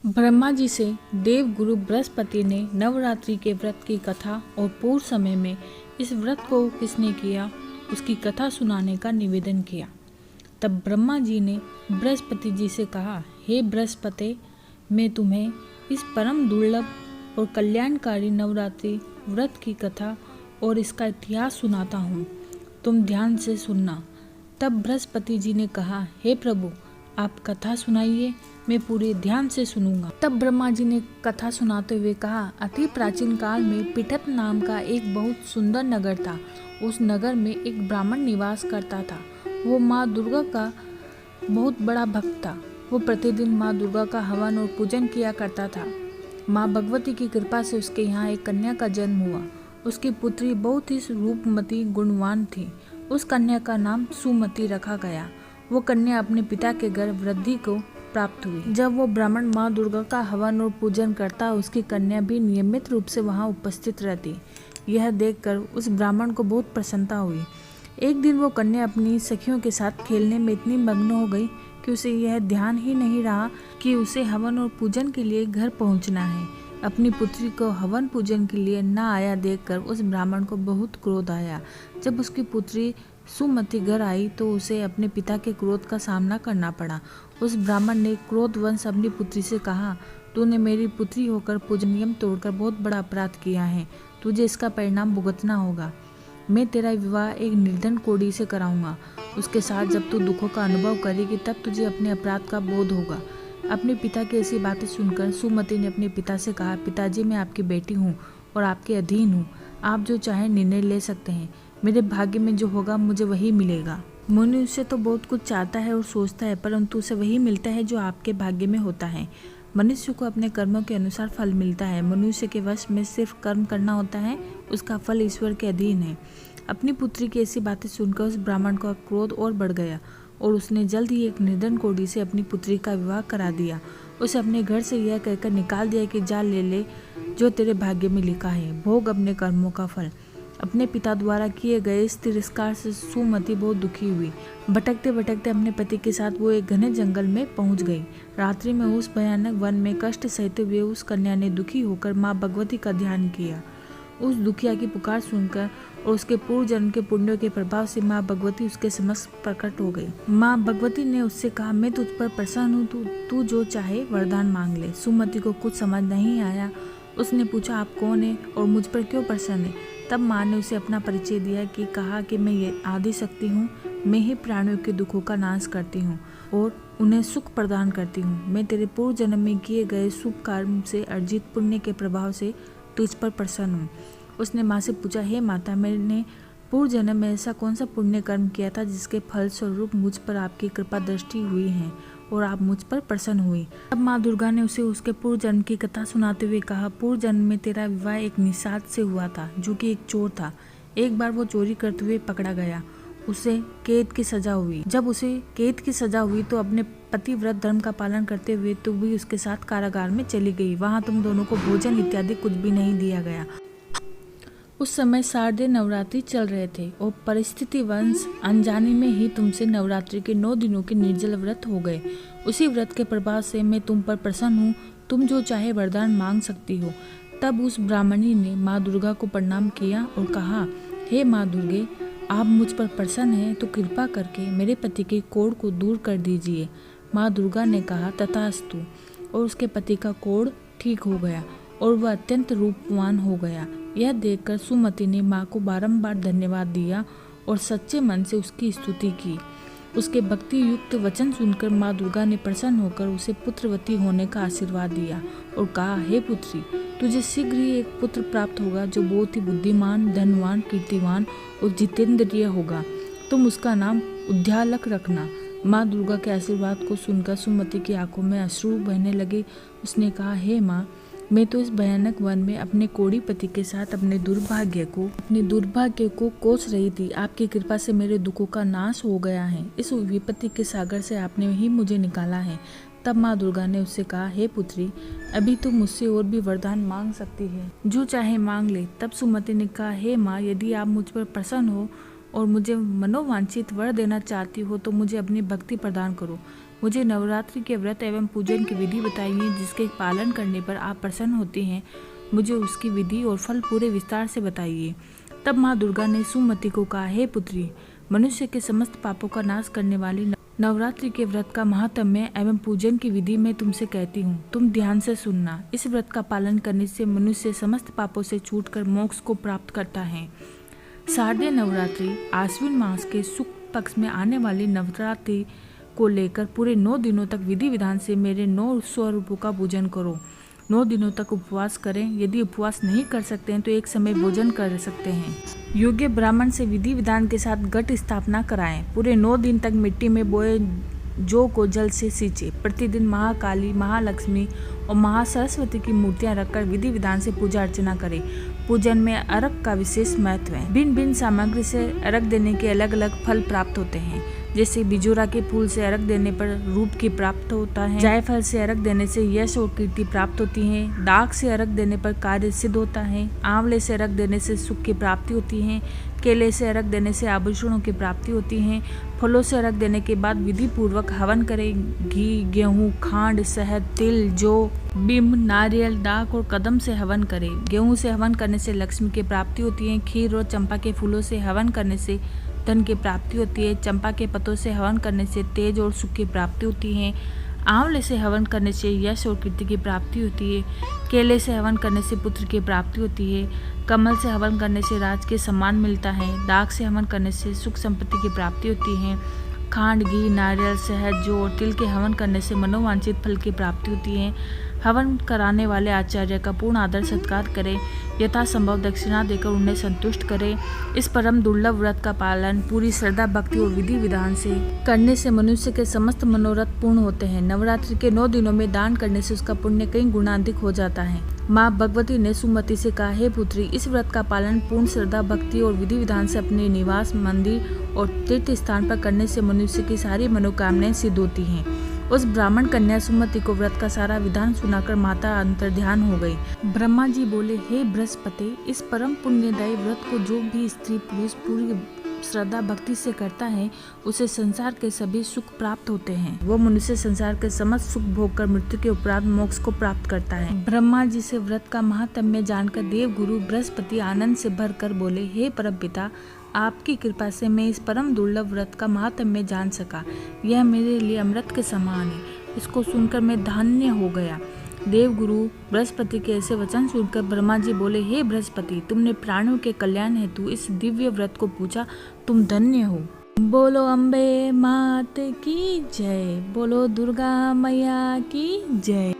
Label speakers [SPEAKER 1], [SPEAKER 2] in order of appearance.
[SPEAKER 1] ब्रह्मा जी से देव गुरु बृहस्पति ने नवरात्रि के व्रत की कथा और पूर्व समय में इस व्रत को किसने किया उसकी कथा सुनाने का निवेदन किया। तब ब्रह्मा जी ने बृहस्पति जी से कहा, हे बृहस्पति, मैं तुम्हें इस परम दुर्लभ और कल्याणकारी नवरात्रि व्रत की कथा और इसका इतिहास सुनाता हूँ, तुम ध्यान से सुनना। तब बृहस्पति जी ने कहा, हे प्रभु, आप कथा सुनाइए, मैं पूरे ध्यान से सुनूंगा। तब ब्रह्मा जी ने कथा सुनाते हुए कहा, अति प्राचीन काल में पिठत नाम का एक बहुत सुंदर नगर था। उस नगर में एक ब्राह्मण निवास करता था। वो माँ दुर्गा का बहुत बड़ा भक्त था। वो प्रतिदिन माँ दुर्गा का हवन और पूजन किया करता था। माँ भगवती की कृपा से उसके यहाँ एक कन्या का जन्म हुआ। उसकी पुत्री बहुत ही रूपमती गुणवान थी। उस कन्या का नाम सुमति रखा गया। वो कन्या अपने पिता के घर वृद्धि को प्राप्त हुई। जब वो ब्राह्मण माँ दुर्गा का हवन और पूजन करता, उसकी कन्या भी नियमित रूप से वहाँ उपस्थित रहती। यह देखकर उस ब्राह्मण को बहुत प्रसन्नता हुई। एक दिन वो कन्या अपनी सखियों के साथ खेलने में इतनी मग्न हो गई कि उसे यह ध्यान ही नहीं रहा कि उसे हवन और पूजन के लिए घर पहुँचना है। अपनी पुत्री को हवन पूजन के लिए न आया देखकर उस ब्राह्मण को बहुत क्रोध आया। जब उसकी पुत्री सुमति घर आई तो उसे अपने पिता के क्रोध का सामना करना पड़ा। उस ब्राह्मण ने क्रोधवश अपनी पुत्री से कहा, तूने मेरी पुत्री होकर पूजन नियम तोड़कर बहुत बड़ा अपराध किया है। तुझे इसका परिणाम भुगतना होगा। मैं तेरा विवाह एक निर्धन कोढ़ी से कराऊंगा। उसके साथ जब तू दुखों का अनुभव करेगी तब तुझे अपने अपराध का बोध होगा। अपने पिता की ऐसी बातें सुनकर सुमति ने अपने पिता से कहा, पिताजी, मैं आपकी बेटी हूँ और आपके अधीन हूँ। आप जो चाहे निर्णय ले सकते हैं। मेरे भाग्य में जो होगा मुझे वही मिलेगा। मनुष्य तो बहुत कुछ चाहता है और सोचता है, परंतु उसे वही मिलता है जो आपके भाग्य में होता है। मनुष्य को अपने कर्मों के अनुसार फल मिलता है। मनुष्य के वश में सिर्फ कर्म करना होता है, उसका फल ईश्वर के अधीन है। अपनी पुत्री की ऐसी बातें सुनकर उस ब्राह्मण का क्रोध और बढ़ गया और उसने जल्द ही एक निर्धन कोढ़ी से अपनी पुत्री का विवाह करा दिया। उसे अपने घर से यह कहकर निकाल दिया कि जा ले जो तेरे भाग्य में लिखा है, भोग अपने कर्मों का फल। अपने पिता द्वारा किए गए इस तिरस्कार से सुमति बहुत दुखी हुई। भटकते भटकते अपने पति के साथ वो एक घने जंगल में पहुंच गई। रात्रि में उस भयानक वन में कष्ट सहते हुए उस कन्या ने दुखी होकर माँ भगवती का ध्यान किया। उस दुखिया की पुकार सुनकर और उसके पूर्व जन्म के पुण्यों के प्रभाव से माँ भगवती उसके समक्ष प्रकट हो गई। माँ भगवती ने उससे कहा, मैं तुझ पर प्रसन्न हूँ, तू जो चाहे वरदान मांग ले। सुमति को कुछ समझ नहीं आया। उसने पूछा, आप कौन है और मुझ पर क्यों प्रसन्न है? तब माँ ने उसे अपना परिचय दिया कि कहा कि मैं ये आदि शक्ति हूँ। मैं ही प्राणियों के दुखों का नाश करती हूँ और उन्हें सुख प्रदान करती हूँ। मैं तेरे पूर्व जन्म में किए गए शुभ कर्म से अर्जित पुण्य के प्रभाव से तुझ पर प्रसन्न हूँ। उसने माँ से पूछा, हे माता, मैंने पूर्व जन्म में ऐसा कौन सा पुण्य कर्म किया था जिसके फल स्वरूप मुझ पर आपकी कृपा दृष्टि हुई है और आप मुझ पर प्रसन्न हुई? तब माँ दुर्गा ने उसे उसके पूर्व जन्म की कथा सुनाते हुए कहा, पूर्व जन्म में तेरा विवाह एक निषाद से हुआ था जो कि एक चोर था। एक बार वो चोरी करते हुए पकड़ा गया। उसे कैद की सजा हुई। जब उसे कैद की सजा हुई तो अपने पतिव्रत धर्म का पालन करते हुए तू भी उसके साथ कारागार में चली गई। वहाँ तुम दोनों को भोजन इत्यादि कुछ भी नहीं दिया गया। उस समय शारदीय नवरात्रि चल रहे थे और परिस्थिति वंश अनजाने में ही तुमसे नवरात्रि के 9 दिनों के निर्जल व्रत हो गए। उसी व्रत के प्रभाव से मैं तुम पर प्रसन्न हूँ। तुम जो चाहे वरदान मांग सकती हो। तब उस ब्राह्मणी ने माँ दुर्गा को प्रणाम किया और कहा, हे माँ दुर्गे, आप मुझ पर प्रसन्न हैं तो कृपा करके मेरे पति के कोढ़ को दूर कर दीजिए। माँ दुर्गा ने कहा, तथास्तु, और उसके पति का कोढ़ ठीक हो गया और वह अत्यंत रूपवान हो गया। यह देखकर सुमति ने माँ को बारंबार धन्यवाद दिया और सच्चे मन से उसकी स्तुति की। उसके भक्ति युक्त वचन सुनकर माँ दुर्गा ने प्रसन्न होकर उसे पुत्रवती होने का आशीर्वाद दिया और कहा, हे पुत्री, तुझे शीघ्र ही एक पुत्र प्राप्त होगा जो बहुत ही बुद्धिमान, धनवान, कीर्तिवान और जितेंद्रिय होगा। तुम उसका नाम उद्यालक रखना। माँ दुर्गा के आशीर्वाद को सुनकर सुमति की आंखों में अश्रु बहने लगे। उसने कहा, हे माँ, मैं तो इस भयानक वन में अपने कोढ़ी पति के साथ अपने दुर्भाग्य को कोस रही थी। आपकी कृपा से मेरे दुखों का नाश हो गया है। इस विपत्ति के सागर से आपने ही मुझे निकाला है। तब माँ दुर्गा ने उससे कहा, हे पुत्री, अभी तुम मुझसे और भी वरदान मांग सकती है, जो चाहे मांग ले। तब सुमति ने कहा, हे माँ, यदि आप मुझ पर प्रसन्न हो और मुझे मनोवांछित वर देना चाहती हो तो मुझे अपनी भक्ति प्रदान करो। मुझे नवरात्रि के व्रत एवं पूजन की विधि बताइए जिसके पालन करने पर आप प्रसन्न होते हैं। मुझे उसकी विधि और फल पूरे विस्तार से बताइए। तब माँ दुर्गा ने सुमति को कहा, हे पुत्री, मनुष्य के समस्त पापों का नाश करने वाली नवरात्रि के व्रत का महात्म्य एवं पूजन की विधि मैं तुमसे कहती हूँ। तुम ध्यान से सुनना। इस व्रत का पालन करने से मनुष्य समस्त पापों से छूटकर मोक्ष को प्राप्त करता है। शारदीय नवरात्रि आश्विन मास के शुक्ल पक्ष में आने वाली नवरात्रि को लेकर पूरे 9 दिनों तक विधि विधान से मेरे 9 स्वरूपों का पूजन करो। 9 दिनों तक उपवास करें। यदि उपवास नहीं कर सकते हैं तो एक समय भोजन कर सकते हैं। योग्य ब्राह्मण से विधि विधान के साथ घट स्थापना कराएं। पूरे 9 दिन तक मिट्टी में बोए जौ को जल से सींचे। प्रतिदिन महाकाली, महालक्ष्मी और महासरस्वती की मूर्तियां रखकर विधि विधान से पूजा अर्चना करें। पूजन में अर्घ का विशेष महत्व है। भिन्न भिन्न सामग्री से अर्घ देने के अलग अलग फल प्राप्त होते हैं। जैसे बिजोरा के फूल से अर्घ देने पर रूप की प्राप्त होता है। जायफल से अर्घ देने से यश और कीर्ति प्राप्त होती है। दाख से अर्घ देने पर कार्य सिद्ध होता है। आंवले से अर्घ देने से सुख की प्राप्ति होती है। केले से अर्घ देने से आभूषणों की प्राप्ति होती है। फलों से अर्घ देने के बाद विधि पूर्वक हवन करें। घी, गेहूं, खांड, शहद, तिल, जौ, बिंब, नारियल, दाख और कदम से हवन करें। गेहूं से हवन करने से लक्ष्मी की प्राप्ति होती है। खीर और चंपा के फूलों से हवन करने से धन की प्राप्ति होती है। चंपा के पत्तों से हवन करने से तेज और सुख की प्राप्ति होती है। आंवले से हवन करने से यश और कीर्ति की प्राप्ति होती है। केले से हवन करने से पुत्र की प्राप्ति होती है। कमल से हवन करने से राज के सम्मान मिलता है। दाख से हवन करने से सुख संपत्ति की प्राप्ति होती है। खांड, घी, नारियल, शहद, जौ और तिल के हवन करने से मनोवांछित फल की प्राप्ति होती है। हवन कराने वाले आचार्य का पूर्ण आदर सत्कार करें। यथासंभव दक्षिणा देकर उन्हें संतुष्ट करें। इस परम दुर्लभ व्रत का पालन पूरी श्रद्धा, भक्ति और विधि विधान से करने से मनुष्य के समस्त मनोरथ पूर्ण होते हैं। नवरात्रि के 9 दिनों में दान करने से उसका पुण्य कई गुना अधिक हो जाता है। माँ भगवती ने सुमति से कहा, हे पुत्री, इस व्रत का पालन पूर्ण श्रद्धा, भक्ति और विधि विधान से अपने निवास, मंदिर और तीर्थ स्थान पर करने से मनुष्य की सारी मनोकामनाएं सिद्ध होती हैं। उस ब्राह्मण कन्या सुमति को व्रत का सारा विधान सुनाकर माता अंतर्ध्यान हो गई। ब्रह्मा जी बोले, हे बृहस्पति, इस परम पुण्यदायी व्रत को जो भी स्त्री पुरुष पूरी श्रद्धा भक्ति से करता है उसे संसार के सभी सुख प्राप्त होते हैं। वो मनुष्य संसार के समस्त सुख भोग कर मृत्यु के उपरांत मोक्ष को प्राप्त करता है। ब्रह्मा जी से व्रत का महात्म्य जानकर देव गुरु बृहस्पति आनंद से भरकर बोले, हे परमपिता, आपकी कृपा से मैं इस परम दुर्लभ व्रत का महात्म्य जान सका। यह मेरे लिए अमृत के समान है। इसको सुनकर मैं धन्य हो गया। देव गुरु बृहस्पति के ऐसे वचन सुनकर ब्रह्मा जी बोले, हे बृहस्पति, तुमने प्राणियों के कल्याण हेतु इस दिव्य व्रत को पूछा, तुम धन्य हो। बोलो अम्बे मात की जय। बोलो दुर्गा मैया की जय।